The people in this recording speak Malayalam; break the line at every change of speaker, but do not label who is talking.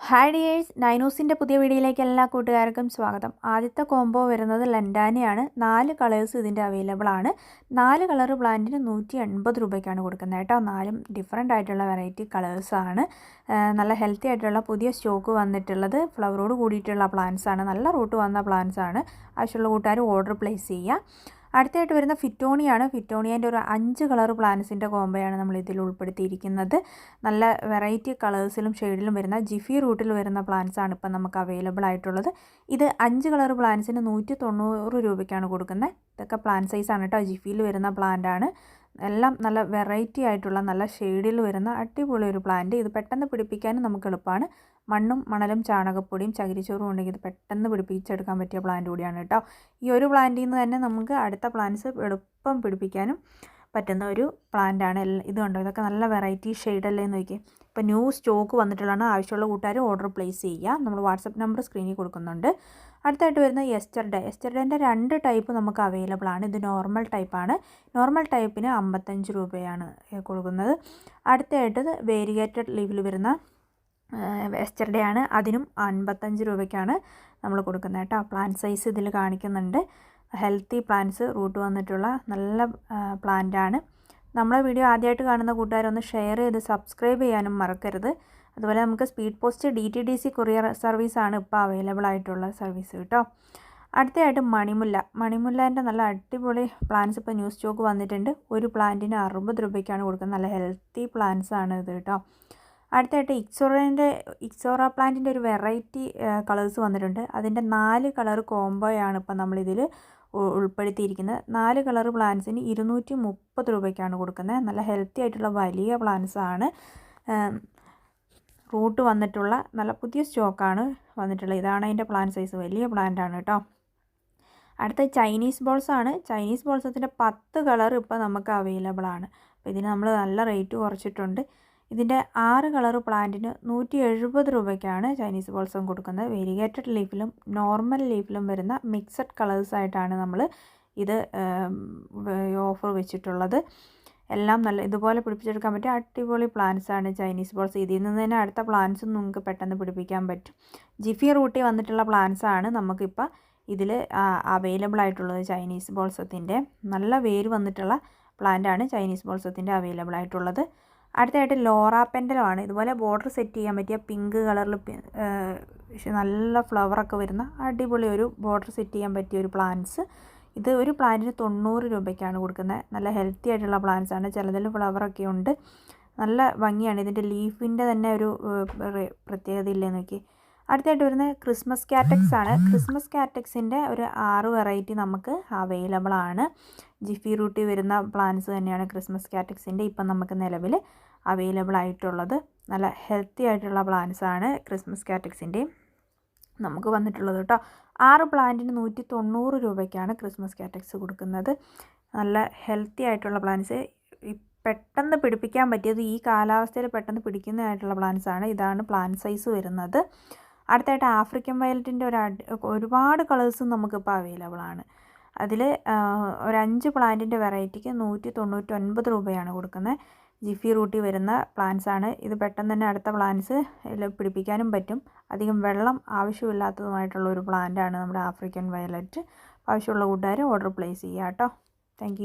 ഹായ് ഡിയേഴ്സ്, നൈനൂസിൻ്റെ പുതിയ വീഡിയോയിലേക്ക് എല്ലാ കൂട്ടുകാർക്കും സ്വാഗതം. ആദ്യത്തെ കോംബോ വരുന്നത് ലൻഡാനയാണ്. 4 കളേഴ്സ് ഇതിൻ്റെ അവൈലബിൾ ആണ്. 4 കളർ പ്ലാന്റിന് 180 രൂപയ്ക്കാണ് കൊടുക്കുന്നത് കേട്ടോ. 4 ഡിഫറെൻ്റ് ആയിട്ടുള്ള വെറൈറ്റി കളേഴ്സാണ്. നല്ല ഹെൽത്തി ആയിട്ടുള്ള പുതിയ സ്റ്റോക്ക് വന്നിട്ടുള്ളത്. ഫ്ലവറോട് കൂടിയിട്ടുള്ള പ്ലാന്റ്സ് ആണ്. നല്ല റൂട്ട് വന്ന പ്ലാന്റ്സ് ആണ്. ആവശ്യമുള്ള കൂട്ടുകാർ ഓർഡർ പ്ലേസ് ചെയ്യുക. അടുത്തായിട്ട് വരുന്ന ഫിറ്റോണിയാണ്. ഫിറ്റോണിയൻ്റെ ഒരു 5 കളർ പ്ലാന്റ്സിൻ്റെ കോംബോയാണ് നമ്മൾ ഇതിൽ ഉൾപ്പെടുത്തിയിരിക്കുന്നത്. നല്ല വെറൈറ്റി കളേഴ്സിലും ഷെയ്ഡിലും വരുന്ന ജിഫി റൂട്ടിൽ വരുന്ന പ്ലാന്റ്സ് ആണ് ഇപ്പം നമുക്ക് അവൈലബിൾ ആയിട്ടുള്ളത്. ഇത് 5 കളർ പ്ലാന്റ്സിന് 190 രൂപയ്ക്കാണ് കൊടുക്കുന്നത്. ഇതൊക്കെ പ്ലാന്റ് സൈസാണ് കേട്ടോ. ജിഫിയിൽ വരുന്ന പ്ലാന്റ് ആണ്. എല്ലാം നല്ല വെറൈറ്റി ആയിട്ടുള്ള നല്ല ഷെയ്ഡിൽ വരുന്ന അടിപൊളി ഒരു പ്ലാന്റ്. ഇത് പെട്ടെന്ന് പിടിപ്പിക്കാനും നമുക്ക് എളുപ്പമാണ്. മണ്ണും മണലും ചാണകപ്പൊടിയും ചകിരിച്ചോറും ഉണ്ടെങ്കിൽ ഇത് പെട്ടെന്ന് പിടിപ്പിച്ചെടുക്കാൻ പറ്റിയ പ്ലാന്റ് കൂടിയാണ് കേട്ടോ. ഈ ഒരു പ്ലാന്റിൽ നിന്ന് തന്നെ നമുക്ക് അടുത്ത പ്ലാന്റ്സ് എളുപ്പം പിടിപ്പിക്കാനും പറ്റുന്ന ഒരു പ്ലാന്റാണ്. ഇത് കണ്ടോ, ഇതൊക്കെ നല്ല വെറൈറ്റി ഷെയ്ഡല്ലേ എന്ന് നോക്കി. ഇപ്പോൾ ന്യൂ സ്റ്റോക്ക് വന്നിട്ടുള്ളതാണ്. ആവശ്യമുള്ള കൂട്ടുകാർ ഓർഡർ പ്ലേസ് ചെയ്യുക. നമ്മൾ വാട്സപ്പ് നമ്പർ സ്ക്രീനിൽ കൊടുക്കുന്നുണ്ട്. അടുത്തായിട്ട് വരുന്ന എസ്റ്റർഡേൻ്റെ 2 ടൈപ്പ് നമുക്ക് അവൈലബിൾ ആണ്. ഇത് നോർമൽ ടൈപ്പാണ്. നോർമൽ ടൈപ്പിന് 55 രൂപയാണ് കൊടുക്കുന്നത്. അടുത്തായിട്ട് വേരിഗേറ്റഡ് ലീവിൽ വരുന്ന എസ്റ്റർഡേ ആണ്. അതിനും 55 രൂപയ്ക്കാണ് നമ്മൾ കൊടുക്കുന്നത് കേട്ടോ. പ്ലാന്റ് സൈസ് ഇതിൽ കാണിക്കുന്നുണ്ട്. ഹെൽത്തി പ്ലാന്റ്സ് റൂട്ട് വന്നിട്ടുള്ള നല്ല പ്ലാന്റാണ്. നമ്മളെ വീഡിയോ ആദ്യമായിട്ട് കാണുന്ന കൂട്ടുകാരൊന്ന് ഷെയർ ചെയ്ത് സബ്സ്ക്രൈബ് ചെയ്യാനും മറക്കരുത്. അതുപോലെ നമുക്ക് സ്പീഡ് പോസ്റ്റ് DTDC കൊറിയർ സർവീസാണ് ഇപ്പോൾ അവൈലബിൾ ആയിട്ടുള്ള സർവീസ് കേട്ടോ. അടുത്തതായിട്ട് മണിമുല്ലേൻ്റെ നല്ല അടിപൊളി പ്ലാന്റ്സ് ഇപ്പോൾ ന്യൂ സ്റ്റോക്ക് വന്നിട്ടുണ്ട്. ഒരു പ്ലാന്റിന് 60 രൂപയ്ക്കാണ് കൊടുക്കുന്നത്. നല്ല ഹെൽത്തി പ്ലാന്റ്സ് ആണ് ഇത് കേട്ടോ. അടുത്തായിട്ട് ഇക്സോറ പ്ലാന്റിൻ്റെ ഒരു വെറൈറ്റി കളേഴ്സ് വന്നിട്ടുണ്ട്. അതിൻ്റെ 4 കളർ കോംബോയാണ് ഇപ്പോൾ നമ്മളിതിൽ ഉൾപ്പെടുത്തിയിരിക്കുന്നത്. 4 കളർ പ്ലാന്റ്സിന് 230 രൂപയ്ക്കാണ് കൊടുക്കുന്നത്. നല്ല ഹെൽത്തി ആയിട്ടുള്ള വലിയ പ്ലാന്റ്സ് ആണ്. റൂട്ട് വന്നിട്ടുള്ള നല്ല പുതിയ സ്റ്റോക്കാണ് വന്നിട്ടുള്ളത്. ഇതാണ് അതിൻ്റെ പ്ലാന്റ് സൈസ്. വലിയ പ്ലാന്റ് ആണ് കേട്ടോ. അടുത്ത ചൈനീസ് ബോൾസ് ആണ്. ചൈനീസ് ബോൾസത്തിൻ്റെ 10 കളർ ഇപ്പോൾ നമുക്ക് അവൈലബിൾ ആണ്. അപ്പോൾ ഇതിന് നമ്മൾ നല്ല റേറ്റ് കുറച്ചിട്ടുണ്ട്. ഇതിൻ്റെ 6 കളർ പ്ലാന്റിന് 170 രൂപയ്ക്കാണ് ചൈനീസ് ബോൾസം കൊടുക്കുന്നത്. വേരിഗേറ്റഡ് ലീഫിലും നോർമൽ ലീഫിലും വരുന്ന മിക്സഡ് കളേഴ്സായിട്ടാണ് നമ്മൾ ഇത് ഓഫർ വെച്ചിട്ടുള്ളത്. എല്ലാം നല്ല ഇതുപോലെ പിടിപ്പിച്ചെടുക്കാൻ പറ്റിയ അടിപൊളി പ്ലാന്റ്സ് ആണ് ചൈനീസ് ബോൾസ്. ഇതിൽ നിന്ന് തന്നെ അടുത്ത പ്ലാന്റ്സും നമുക്ക് പെട്ടെന്ന് പിടിപ്പിക്കാൻ പറ്റും. ജിഫി റൂട്ടിൽ വന്നിട്ടുള്ള പ്ലാന്റ്സ് ആണ് നമുക്കിപ്പോൾ ഇതിൽ അവൈലബിൾ ആയിട്ടുള്ളത്. ചൈനീസ് ബോൾസത്തിൻ്റെ നല്ല വേര് വന്നിട്ടുള്ള പ്ലാന്റാണ് ചൈനീസ് ബോൾസത്തിൻ്റെ അവൈലബിൾ ആയിട്ടുള്ളത്. അടുത്തായിട്ട് ലോറ പെൻഡലമാണ്. ഇതുപോലെ ബോർഡർ സെറ്റ് ചെയ്യാൻ പറ്റിയ പിങ്ക് കളറിൽ നല്ല ഫ്ലവറൊക്കെ വരുന്ന അടിപൊളി ഒരു ബോർഡർ സെറ്റ് ചെയ്യാൻ പറ്റിയ ഒരു പ്ലാന്റ്സ്. ഇത് ഒരു പ്ലാന്റിന് 90 രൂപയ്ക്കാണ് കൊടുക്കുന്നത്. നല്ല ഹെൽത്തി ആയിട്ടുള്ള പ്ലാന്റ്സ് ആണ്. ചിലതിൽ ഫ്ലവറൊക്കെ ഉണ്ട്. നല്ല ഭംഗിയാണ്. ഇതിൻ്റെ ലീഫിൻ്റെ തന്നെ ഒരു പ്രത്യേകത ഇല്ലേ നോക്കി. അടുത്തായിട്ട് വരുന്നത് ക്രിസ്മസ് കാറ്റക്സ് ആണ്. ക്രിസ്മസ് കാറ്റക്സിൻ്റെ ഒരു 6 വെറൈറ്റി നമുക്ക് അവൈലബിൾ ആണ്. ജിഫി റൂട്ടിൽ വരുന്ന പ്ലാന്റ്സ് തന്നെയാണ് ക്രിസ്മസ് കാറ്റക്സിൻ്റെ ഇപ്പം നമുക്ക് നിലവിൽ അവൈലബിൾ ആയിട്ടുള്ളത്. നല്ല ഹെൽത്തി ആയിട്ടുള്ള പ്ലാന്റ്സ് ആണ് ക്രിസ്മസ് കാറ്റക്സിൻ്റെയും നമുക്ക് വന്നിട്ടുള്ളത് കേട്ടോ. 6 പ്ലാന്റിന് 190 രൂപയ്ക്കാണ് ക്രിസ്മസ് കാറ്റക്സ് കൊടുക്കുന്നത്. നല്ല ഹെൽത്തി ആയിട്ടുള്ള പ്ലാന്റ്സ്, പെട്ടെന്ന് പിടിപ്പിക്കാൻ പറ്റിയത്, ഈ കാലാവസ്ഥയിൽ പെട്ടെന്ന് പിടിക്കുന്നതായിട്ടുള്ള പ്ലാന്റ്സ് ആണ്. ഇതാണ് പ്ലാന്റ് സൈസ് വരുന്നത്. അടുത്തായിട്ട് ആഫ്രിക്കൻ വയലറ്റിൻ്റെ ഒരുപാട് കളേഴ്സും നമുക്കിപ്പോൾ അവൈലബിൾ ആണ്. അതിൽ ഒരു 5 പ്ലാന്റിൻ്റെ വെറൈറ്റിക്ക് 199 രൂപയാണ് കൊടുക്കുന്നത്. ജിഫി റൂട്ടിൽ വരുന്ന പ്ലാന്റ്സ് ആണ്. ഇത് പെട്ടെന്ന് തന്നെ അടുത്ത പ്ലാന്റ്സ് പിടിപ്പിക്കാനും പറ്റും. അധികം വെള്ളം ആവശ്യമില്ലാത്തതുമായിട്ടുള്ള ഒരു പ്ലാന്റാണ് നമ്മുടെ ആഫ്രിക്കൻ വയലറ്റ്. ആവശ്യമുള്ള കൂട്ടുകാർ ഓർഡർ പ്ലേസ് ചെയ്യുക കേട്ടോ. താങ്ക്